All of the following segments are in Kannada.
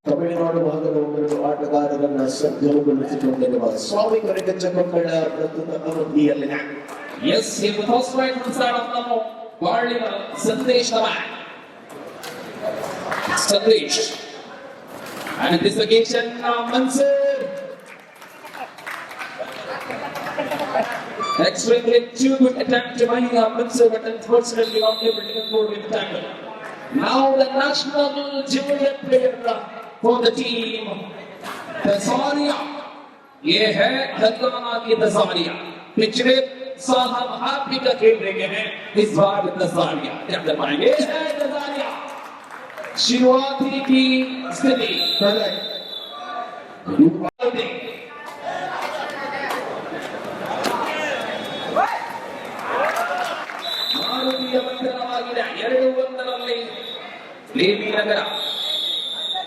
ತಮಿಳುನಾಡು ಭಾಗದ ಒಂದೆರಡು ಆಟಗಾರರನ್ನ ಸಜ್ಜುಗೊಳಿಸಿಕೊಂಡಿರುವ ಸ್ವಾಮಿ ಕರಗಜ್ಜ ಮಕ್ಕಳ ಪ್ರಸ್ತುತ ಅವಧಿಯಲ್ಲಿನ Yes, he was first right from the side of Namo. Balila, Sandesh the man. Sandesh. And in this occasion, Mansur. Extremely too good attempt by Mansur, but unfortunately not able to control with the tackle. Now the national junior player for the team, Tazaria. ये है हरियाणा की तजारिया. पिछले साल हम हाथी का खेल रहे हैं, इस बार तजारिया क्या कर पाएंगे? है तजारिया. शिवाती की स्थिति. ಮಾರುತಿಯ ಬಂಧನವಾಗಿದೆ. 2-1 ದೇವಿನಗರ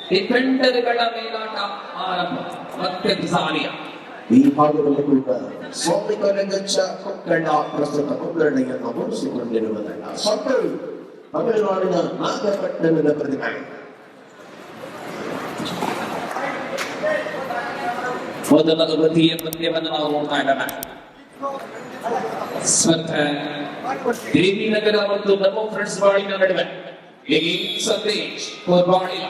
ಡಿಫೆಂಡರ್ಗಳ ಮೇಲಾಟ ಆರಂಭ. ಮತ್ತೆ ತಜಾರಿಯಾ. ಈ ಭಾಗದಲ್ಲಿ ಕೂಡ ಸ್ವಾಮಿ ಕರಗಜ್ಜ ಮಕ್ಕಳ ಪ್ರಸ್ತುತ ಮುನ್ನಡೆಯನ್ನು ಮುಗಿಸಿಕೊಂಡಿರುವುದಲ್ಲ. ಸೊಪ್ಪಳು ತಮಿಳುನಾಡಿನ ನಾಗಪಟ್ಟಣದ ಪ್ರತಿಮೆ. ಮೊದಲ ಅವಧಿಯ ಪಂದ್ಯವನ್ನು ನಾವು ನೋಡ್ತಾ ಇದ್ದಾನೆ. ಸ್ಪರ್ಧೆ ದೇವಿನಗರ ಮತ್ತು ನಮೋ ಫ್ರೆಂಡ್ಸ್ ಬಾಳಿನ ನಡುವೆ. Sandesh for Balila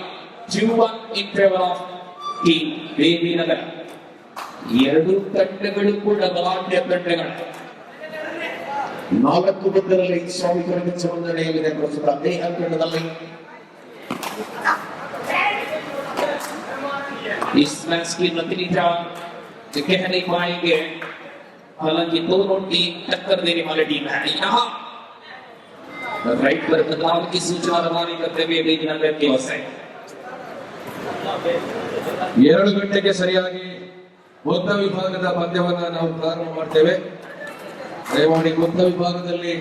2-1 in favor of team Devinagar. ಎರಡು ತಂಡಗಳು ಕೂಡ ಬಲಾಢ್ಯ ತಂಡಗಳು. 4-1 ಸ್ವಾಮಿ ಕರಗಜ್ಜ ಮುನ್ನಡೆಯಲ್ಲಿದೆ ಪ್ರಸ್ತುತ ಅದೇ ಅಂಕಣದಲ್ಲಿ. इस मैच की नतीजा कह नहीं पाएंगे, हालांकि दोनों टीम टक्कर देने वाली टीम है. यहाँ राइट पर बदलाव की सूचना रवाना करते हुए देविनगर की ओर से 2 ಗಂಟೆಗೆ ಸರಿಯಾಗಿ ಮೊತ್ತ ವಿಭಾಗದ ಪಂದ್ಯವನ್ನು ನಾವು ಪ್ರಾರಂಭ ಮಾಡ್ತೇವೆ. ದಯಮಾಡಿ ಮೊತ್ತ ವಿಭಾಗದಲ್ಲಿ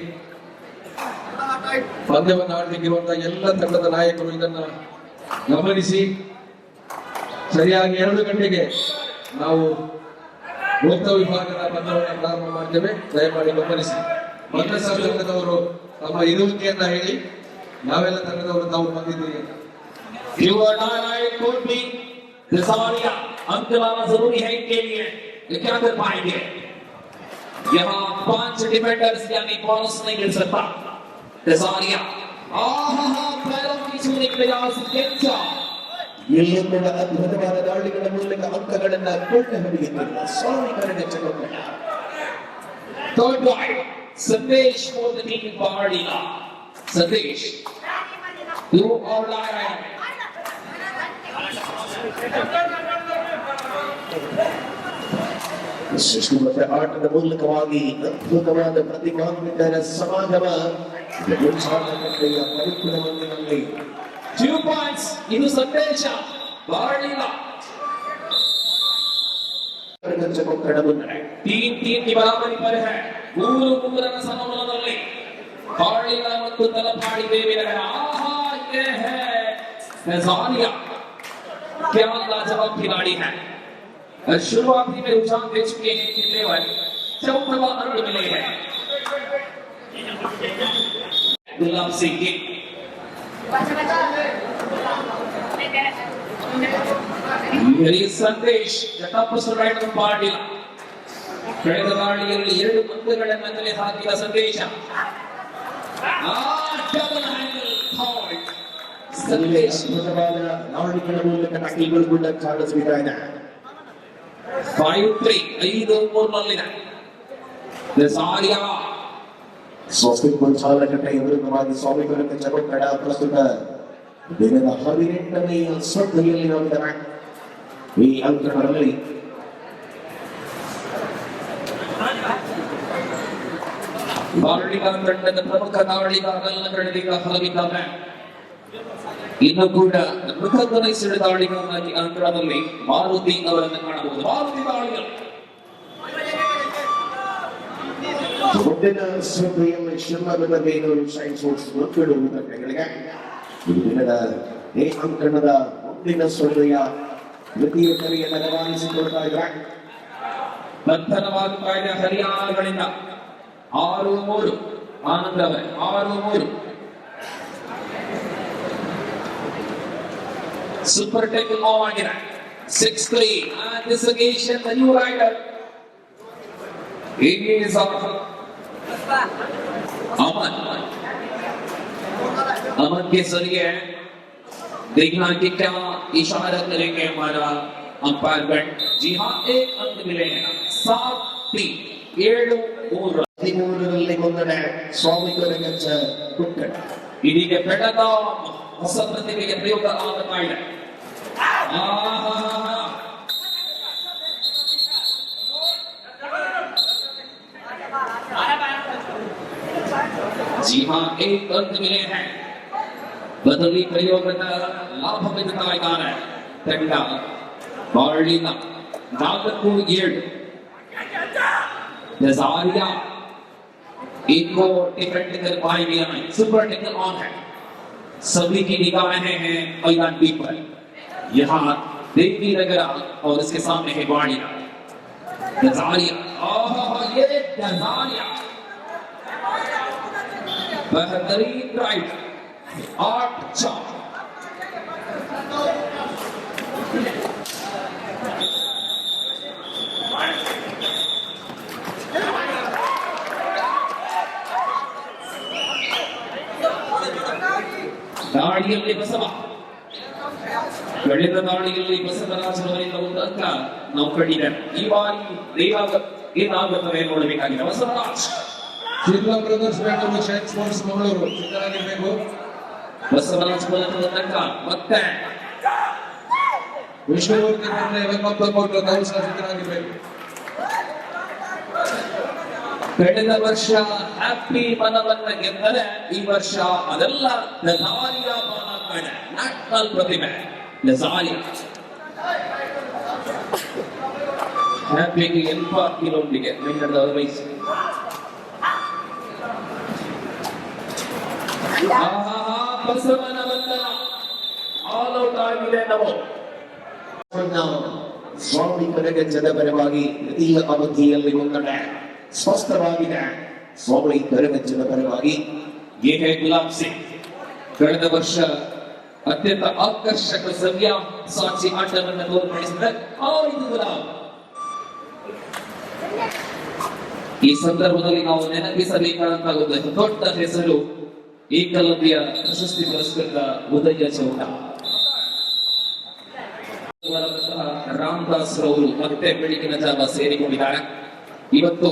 ಪಂದ್ಯವನ್ನು ಆಡಲಿಕ್ಕಿರುವಂತಹ ಎಲ್ಲ ತಂಡದ ನಾಯಕರು ಇದನ್ನು ಗಮನಿಸಿ ಸರಿಯಾಗಿ 2 ಗಂಟೆಗೆ ನಾವು ಮೊತ್ತ ವಿಭಾಗದ ಪಂದ್ಯವನ್ನು ಪ್ರಾರಂಭ ಮಾಡ್ತೇವೆ. ದಯಮಾಡಿ ಗಮನಿಸಿ. ಮದ್ರಸಾ ತಂಡದವರು ತಮ್ಮ ಇರುವಿಕೆಯನ್ನ ಹೇಳಿ, ಯಾವೆಲ್ಲ ತಂಡದವರು ತಾವು ಬಂದಿದ್ದೀರಿ. अंक लाना जरूरी है इनके लिए. ये क्या कर पाएंगे? यहाँ 5 डिफेंडर्स यानी बोनस नहीं मिल सकता. तजारिया पैरों की छूने के प्रयास किया. ಇಲ್ಲಿ ಕೂಡ ಅದ್ಭುತವಾದ ದಾಳಿಗಳ ಮೂಲಕ ಅಂಕಗಳನ್ನ ಕೊಳ್ಳೆ ಹೊಡೆಯುತ್ತಿರುವ ಸ್ವಾಮಿ ಕರಗಜ್ಜ ಮಕ್ಕಳ. Third wide, Sandesh for the team Balila. Sandesh, you are live. ಶಿಸ್ತುಬದ್ಧ ಆಟದ ಮೂಲಕವಾಗಿ ಅದ್ಭುತವಾದ ಪ್ರತಿಭಾನ್ವಿತರ ಸಮಾಗಮ. ಮುಂಚಾಣಕಟ್ಟೆಯ ಪರಿಪೂರ್ಣ ಮಂದಿನಲ್ಲಿ 2 points. ಇದು ಸಂದೇಶ ಬಾಳಿಲಾ. ಕರಗಜ್ಜ ಮಕ್ಕಳ ಮುನ್ನಡೆ 3-3 की बराबरी पर है. 3-3 ಸಮಬಲದಲ್ಲಿ ಬಾಳಿಲಾ ಮತ್ತು ತಲಪಾಡಿ ದೇವಿನಗರ. ये है तजारिया. क्या लाजवाब खिलाड़ी है. शुरुआती में रुझान दे चुके हैं खेलने वाले. 14वां अंक मिले हैं. गुलाब सिंह की ಸಂದೇಶ್ ಜಟಾಪುರ ಪಾಟೀಲ ಕಳೆದ ದಾಳಿಯಲ್ಲಿ 2 ಪಂದ್ಯಗಳನ್ನು ಕಲೆ ಹಾಕಿದ ಸಂದೇಶ. ಸಂದೇಶ್ ಅದ್ಭುತವಾದ ದಾಳಿಗಳ ಮೂಲಕ ಟಕ್ಲಿಗಳು ಕೂಡ ಕಾಣಿಸ್ಬಿಡ್ತಾ ಇದೆ. 5-3 5-3 ತಜಾರಿಯಾ. ಸ್ವಸ್ತಿಕ್ ಮುಂಚಾಣಕಟ್ಟೆ ವಿರುದ್ಧವಾಗಿ ಸ್ವಾಮಿ ಕರಗಜ್ಜ ಮಕ್ಕಳ ಪ್ರಸ್ತುತ ದಿನದ 18ನೇ ಸ್ಪರ್ಧೆಯಲ್ಲಿ ನಾವಿದ್ದಾರೆ. ಈ ಅಂಕಣದಲ್ಲಿ ಬಾಳಿಲಾ ತಂಡದ ಪ್ರಮುಖ ದಾಳಿಗಾರರನ್ನು ಕಳೆದಿದ್ದ ಹಲವಿದ್ದಾರೆ. ಇನ್ನು ಕೂಡ ಮುಖಗಮನಿಸಿದ ದಾಳಿಗಾರರಾಗಿ ಅಂಕಣದಲ್ಲಿ ಮಾರುತಿ ಅವರನ್ನು ಕಾಣಬಹುದು. ಮಾರುತಿ ದಾಳಿಗಳು ಮುಂದಿನ ಸ್ಪರ್ಧೆಯಲ್ಲಿ ಶಿವಮೊಗ್ಗದ ಬೇಲೂರು ಸೈನ್ಸ್ ಮಕ್ಕಳು ತಂಡಗಳಿಗೆ ಈ ದಿನದ ಈ ಅಂಕಣದ ಮುಂದಿನ ಸ್ಪರ್ಧೆಯ ದ್ವಿತೀಯ ಕರೆಯನ್ನು ರವಾನಿಸಿಕೊಳ್ತಾ ಇದ್ದಾರೆ. ಬಂಧನವಾಗುತ್ತಾ ಇದೆ ಹರಿಯಾಣಗಳಿಂದ. 6-3 ಆನಂದ್ ಅವರೇ 6-3 ಸೂಪರ್ ಟೇಕಲ್ ಮೂವ್ ಆಗಿದೆ 6-3 and this occasion the new rider is अमन के जरिए देखना कि क्या इशारा करेंगे हमारा अंपायरगण। जी हाँ, 1 अंक मिले हैं 7-3 7-3 13ರಲ್ಲಿ ಮುನ್ನಡೆ ಸ್ವಾಮಿಕರಗಚ್ಚ ಕುಕ್ಕಡ ಇದೀಗ ಬೆಳಗ ಹೊಸ ಪ್ರತಿಭೆಗೆ ಪ್ರಯೋಗ ಆಗ್ತಾ ಇದೆ। जी हाँ, 1 अंक मिले हैं बदली प्रयोगದ ಲಾಭವಿದ್ತಾ ಇದ್ದಾರೆ ತಂಡ ಬಾರ್ಲಿನ 4-7 नजारिया एक को डिफेंड कर पाएंगे या नहीं। सुपर टेकल ऑन है, सभी की निगाहें हैं मैदान बी पर। यहाँ देवीनगरा और इसके सामने है बालिला। नजारिया, ये नजारिया बेहतरीन राइट 8-4 ದಾಳಿಯಲ್ಲಿ ಬಸವ ಕಳೆದ ದಾಳಿಯಲ್ಲಿ ಬಸವರಾಜನವರಿಂದ 1 ಅಂಕ ನಾವು ಕಡಿದರೆ ಈ ಬಾರಿ ಏನಾಗುತ್ತದೆ ನೋಡಬೇಕಾಗಿದೆ। ಬಸವರಾಜ್ ಜಿಲ್ಲಾ brothers Bengaluru shine sports Mangaluru ಸಿದ್ಧರಾಗಿರಬೇಕು। ಬಸವರಾಜ್ ಮೂಲಕ 1 ಅಂಕ ಮತ್ತೆ ವಿಷ್ಣುಮೂರ್ತಿ ವೆಂಕಪ್ಪ ಕೊಟ್ಟು ನಾವು ಸಿದ್ಧರಾಗಿರಬೇಕು। ಕಳೆದ ವರ್ಷ ಹ್ಯಾಪಿ ಮನವನ್ನ ಗೆದ್ದರೆ ಈ ವರ್ಷ ಅದೆಲ್ಲ ನಜಾರಿಯ ಪಾಲಾಗ್ತಾನೆ ನ್ಯಾಷನಲ್ ಪ್ರತಿಭೆ ನಜಾರಿಯ ಹ್ಯಾಪಿಗೆ 80 ಕಿಲೋಮೀಟರ್ಗೆ ಮೆಂಡದ ವಯಸ್ಸು ಬಸವನ ವಂದನ ಆಲ್ ಔಟ್ ಆಗಿದೆ ನಮೋ ಸ್ವಾಮಿಕರಗಚ್ಚದ ಪರವಾಗಿ ದ್ವಿತೀಯ ಅವಧಿಯಲ್ಲಿ ಮುನ್ನಡೆ ಸ್ಪಷ್ಟವಾಗಿದೆ। ಸ್ವಾಮಿ ಕರಗಚ್ಚದ ಪರವಾಗಿ ये है गुलाब सिंह ಕಳೆದ ವರ್ಷ ಅತ್ಯಂತ ಆಕರ್ಷಕ ಸವ್ಯ ಸಾಕ್ಷಿ ಆಟವನ್ನು ತೋರ್ಪಡಿಸಿದರೆ ಇದು ಗುಲಾಬ್। ಈ ಸಂದರ್ಭದಲ್ಲಿ ನಾವು ನೆನಪಿಸಬೇಕಾದಂತಹ ಒಂದು ದೊಡ್ಡ ಹೆಸರು ಏಕಲವ್ಯ ಪ್ರಶಸ್ತಿ ಪುರಸ್ಕೃತ ಉದಯ ಚೌಟ ರಾಮದಾಸ್ ರವರು ಮತ್ತೆ ಬೆಳಗಿನ ಜಾವ ಸೇರಿಕೊಂಡಿದ್ದಾರೆ। ಇವತ್ತು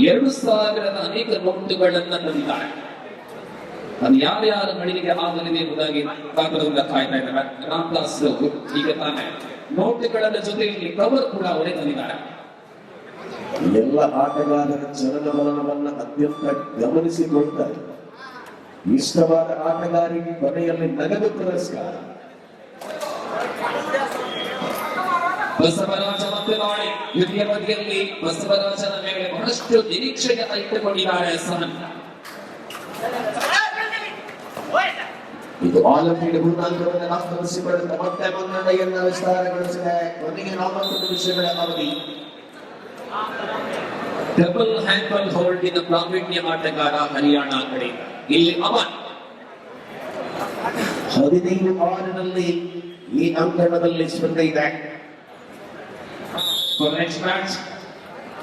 2000 ಅನೇಕ ನೋಟುಗಳನ್ನ ತಂದಿದ್ದಾರೆ। ಅದು ಯಾರ್ಯಾರ ಮಳಿಗೆಗೆ ಆಗಲಿದೆ ಎಂಬುದಾಗಿ ಕಾತರದಿಂದ ಕಾಯ್ತಾ ಇದ್ದಾರೆ। ರಾಮದಾಸ್ ರವರು ಈಗ ತಾನೇ ನೋಟುಗಳ ಜೊತೆಯಲ್ಲಿ ಕವರ್ ಕೂಡ ಅವರೇ ತಂದಿದ್ದಾರೆ। ಎಲ್ಲ ಆಟಗಾರರ ಚಲನವಲನವನ್ನ ಅತ್ಯಂತ ಗಮನಿಸಿಕೊಳ್ತಾರೆ। ಇಷ್ಟವಾದ ಆಟಗಾರರಿಗೆ ಕೊನೆಯಲ್ಲಿ ನಗದು ಪುರಸ್ಕಾರ। ಬಸವರಾಜ ಮತ್ತೆ ದಾಳಿ ದ್ವಿತೀಯ ಅವಧಿಯಲ್ಲಿ ಬಸವರಾಜನ ಮೇಲೆ ಬಹಳಷ್ಟು ನಿರೀಕ್ಷೆಯನ್ನು ಇಟ್ಟುಕೊಂಡಿದ್ದಾರೆ ಸಹನ್। ಇದು ಆಲಿಂಪಿಕ್ ಪೂರ್ಣಾಂಕವನ್ನು ದಾಖಲಿಸಿಕೊಳ್ಳುತ್ತ ಮತ್ತೆ ಮುನ್ನಡೆಯನ್ನು ವಿಸ್ತಾರಗೊಳಿಸಿದೆ। ಕೊನೆಗೆ 40 ನಿಮಿಷಗಳ ಅವಧಿ। ಡಬಲ್ ಹ್ಯಾಂಡ್ ಹೋಲ್ಡಿನ ಪ್ರಾವೀಣ್ಯ ಆಟಗಾರ ಹರಿಯಾಣ ಕಡೆ ಇಲ್ಲಿ ಅಮನ್ 15-6 ಈ ಅಂಕಣದಲ್ಲಿ ಸ್ಪರ್ಧೆ ಇದೆ। For the next match,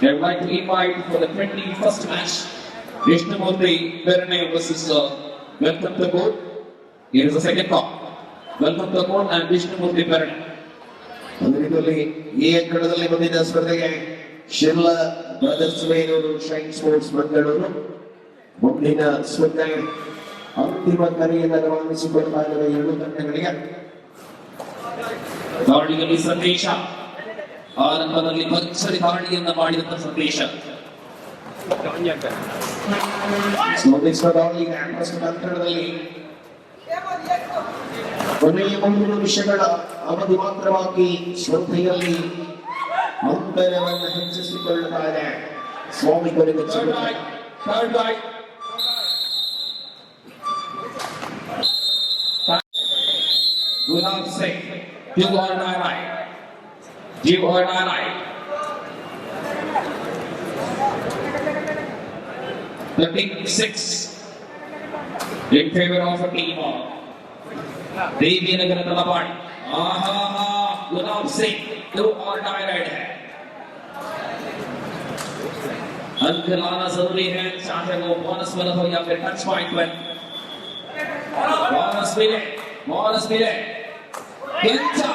I would like to invite for the 21st match, Vishnumurthy Perane versus Welcome to the court. Here is the second call. Welcome to the court and Vishnumurthy Perane. ಇದರಲ್ಲಿ ಈ ಅಂಕಣದಲ್ಲಿ ಬಂದಿದ್ದ ಸ್ಪರ್ಧೆಗೆ Shirla brothers Belur shine sports Mangaluru ಮುಂದಿನ ಸ್ಪರ್ಧೆ ಅಂತಿಮ ಕರೆಯನ್ನು ರವಾನಿಸಿಕೊಳ್ತಾ ಇರುವ 2 ತಂಡಗಳಿಗೆ ದಾಳಿಯಲ್ಲಿ ಸಂದೇಶ ಆರಂಭದಲ್ಲಿ ಭರ್ಜರಿ ದಾಳಿಯನ್ನ ಮಾಡಿದಂತ ಸಂದೇಶ ಅಂತರದಲ್ಲಿ ಕೊನೆಯ 3 ನಿಮಿಷಗಳ ಅವಧಿ ಮಾತ್ರವಾಗಿ ಸ್ಪರ್ಧೆಯಲ್ಲಿ ಅಂತರವನ್ನು ಹೆಚ್ಚಿಸಿಕೊಳ್ಳುತ್ತಾ ಇದೆ ಸ್ವಾಮಿ ಕರಗಚ್ಚ। ಗುಲಾಬ್ Singh you are not right. You are not right. 36 in favor of a team of Devinagara Talapadi. Gulab Singh, do or die right है. अंक लाना जरूरी है, चाहे वो बोनस वाला हो या फिर टच पॉइंट पर. बोनस मिले. Kencha.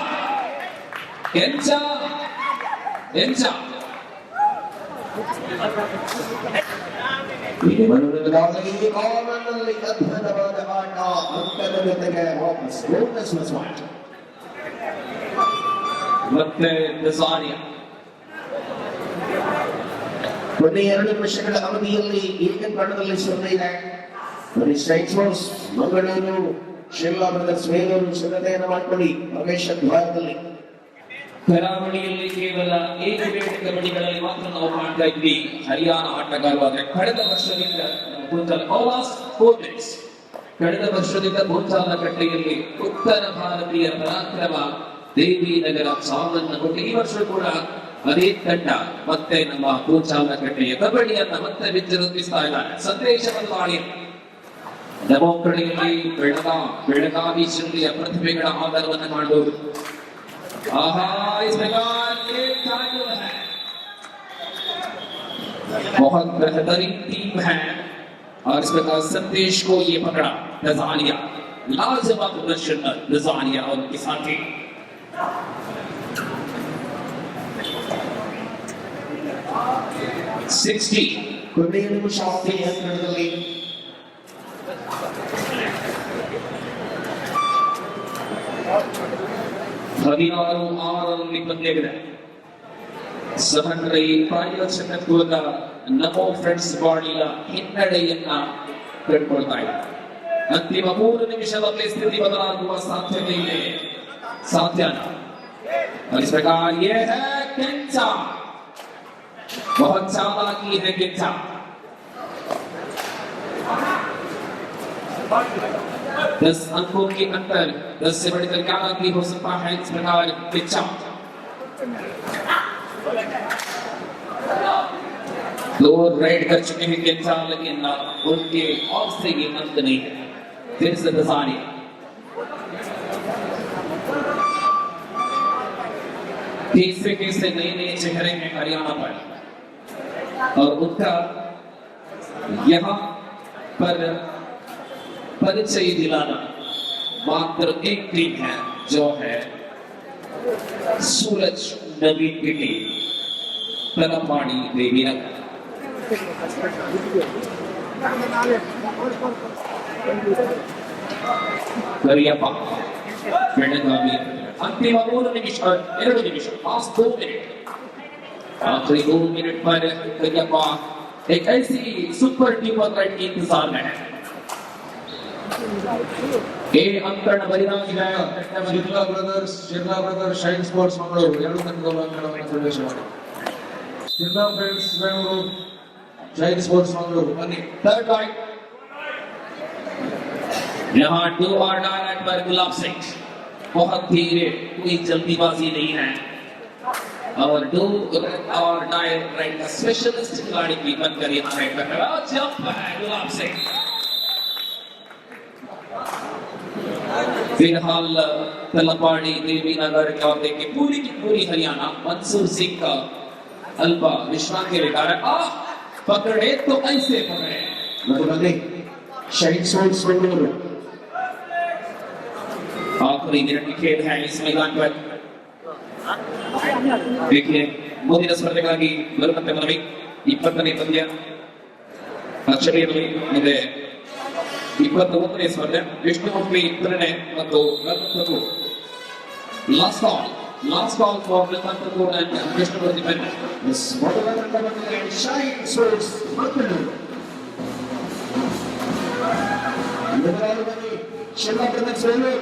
ಮನೋರಂಜನೆಗಾಗಿ ಕಾಮನ್ನಲ್ಲಿ ಅದ್ಭುತವಾದ ಆಟ ಅಂಕದ ಜೊತೆಗೆ ವಾಪಸ್ ಬೋನಸ್ ಪಾಯಿಂಟ್. ಮತ್ತೆ ದಸಾರಿಯಾ ಕೊನೆಯ 2 ನಿಮಿಷಗಳ ಅವಧಿಯಲ್ಲಿ ಏಕಕಾಲದಲ್ಲಿ ಸ್ಪರ್ಧೆ ಇದೆ. Strike force Mangaluru, Shilla brothers Belur ಸಿದ್ಧತೆಯನ್ನು ಮಾಡಿಕೊಳ್ಳಿ ಪ್ರವೇಶ ದ್ವಾರದಲ್ಲಿ. ಕರಾವಳಿಯಲ್ಲಿ ಕೇವಲ ಏಕವೇಳೆ ಕಬಡ್ಡಿಗಳಲ್ಲಿ ಮಾತ್ರ ನಾವು ಕಾಣ್ತಾ ಇದ್ವಿ ಹರಿಯಾಣ ಆಟಗಾರರಾದ್ರೆ ಕಳೆದ ವರ್ಷದಿಂದ ಭೂಂಚಾಲಕಟ್ಟೆಯಲ್ಲಿ ಉತ್ತರ ಭಾರತೀಯ ಪರಾಕ್ರಮ ದೇವಿನಗರ ಸಾವನ್ನ ಕೊಟ್ಟು ಈ ವರ್ಷ ಕೂಡ ಅದೇ ತಂಡ ಮತ್ತೆ ನಮ್ಮ ಭೂಂಚಾಲಕಟ್ಟೆಯ ಕಬಡ್ಡಿಯನ್ನ ಮತ್ತೆ ವಿಜೃಂಭಿಸ್ತಾ ಇದ್ದಾರೆ. ಸಂದೇಶವನ್ನು ನಮೋ ಕಡೆಯಲ್ಲಿ ಬೆಳಗಾವಿ ಜಿಲ್ಲೆಯ ಪ್ರತಿಭೆಗಳ ಆಧಾರವನ್ನು ಮಾಡುವುದು. इस प्रकार ये टाइम है, बहुत बेहतरीन टीम है और इस प्रकार संदेश को ये पकड़ा नजारिया, लाजवाब प्रदर्शन नजारिया और उनके साथी. ಕೊನೆಯ ನಿಮಿಷ ಯಂತ್ರದಲ್ಲಿ 16 ಪಂದ್ಯವಿದೆ. ಸಹಕಾರಿ ಪ್ರಾಯೋಜಕತ್ವದ ನಮೋ ಫ್ರೆಂಡ್ಸ್ ಬಾಡಿಯ ಹಿನ್ನಡೆಯನ್ನ ಕಂಡುಕೊಳ್ತಾ ಇದೆ. ಅಂತಿಮ 3 ನಿಮಿಷದಲ್ಲಿ ಸ್ಥಿತಿ ಬದಲಾಗುವ ಸಾಧ್ಯತೆ ಇದೆ. इस प्रकार ये है केंचा, बहुत चालाकी है केंचा. 10 अंकों के अंतर 10 से बढ़कर 11 भी हो सकता है. इस प्रकार केंचा दो राइड कर चुके हैं केंचा, लेकिन उनके ऑफ से ये अंत नहीं है. फिर से दसारी कैसे नए चेहरे हैं हरियाणा पर और उनका यहाँ पर परिचय दिलाना मात्र एक टीम है जो है सूरज नवीन की टीम तलपाड़ी देवीनगर. करियप्पा ಬೆಳಗಾವಿ अंतिम 3 निमिष और 2 निमिष लास्ट 2 मिनट आखिरी 2 मिनट पर करियप्पा एक ऐसी सुपर टीमर राइड की इंतजार में है. ये अंकण बलिराज है Shirla brothers shine sports Mangaluru ಎರಡು ತಂಡಗಳು ಅಂಕಣವನ್ನು ಪ್ರವೇಶ ಮಾಡಿ. Shirla friends Bengaluru, shine sports Mangaluru ಬನ್ನಿ. थर्ड राइड यहाँ 2 और डायरेक्ट पर गुलाब सिंह बहुत धीरे, कोई जल्दीबाजी नहीं है और 2 और डायरेक्ट का स्पेशलिस्ट खिलाड़ी भी बनकर यहाँ राइड कर रहा है. जंप है गुलाब सिंह. फिलहाल तलपाड़ी देवीनगर की ओर देखिए पूरी की पूरी हरियाणा मंसूर सिंह का अल्पा विश्राम के लेकर पकड़े तो ऐसे पकड़े. शहीद स्पोर्ट्स बेंगलुरु आखिरी मिनट की खेल है इस मैदान पर. देखिए ಮುಂದಿನ ಸ್ಪರ್ಧೆಗಾಗಿ ಬರುವಂತೆ ಮನವಿ 20ನೇ ಪಂದ್ಯ ಅಚ್ಚರಿಯಲ್ಲಿ ಇದೆ. 21ನೇ ಸ್ಪರ್ಧೆ ವಿಷ್ಣುಮೂರ್ತಿ ಪ್ರೇರಣೆ ಮತ್ತು Ratnapura last call for Ratnapura and Vishnumurthy Prerane. Shine sports Mangaluru Shilla brothers Belur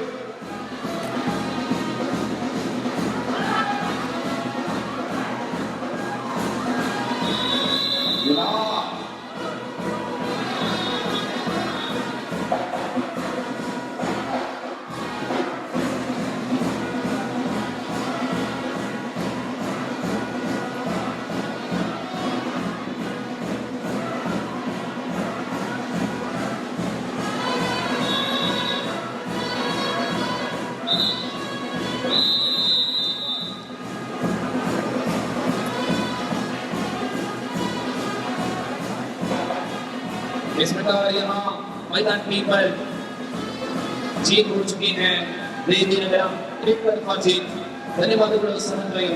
इस प्रकार यहाँ मैदान की पर जीत हो चुकी है देवीनगर एक तरफा जीत धन्यवाद समन्वय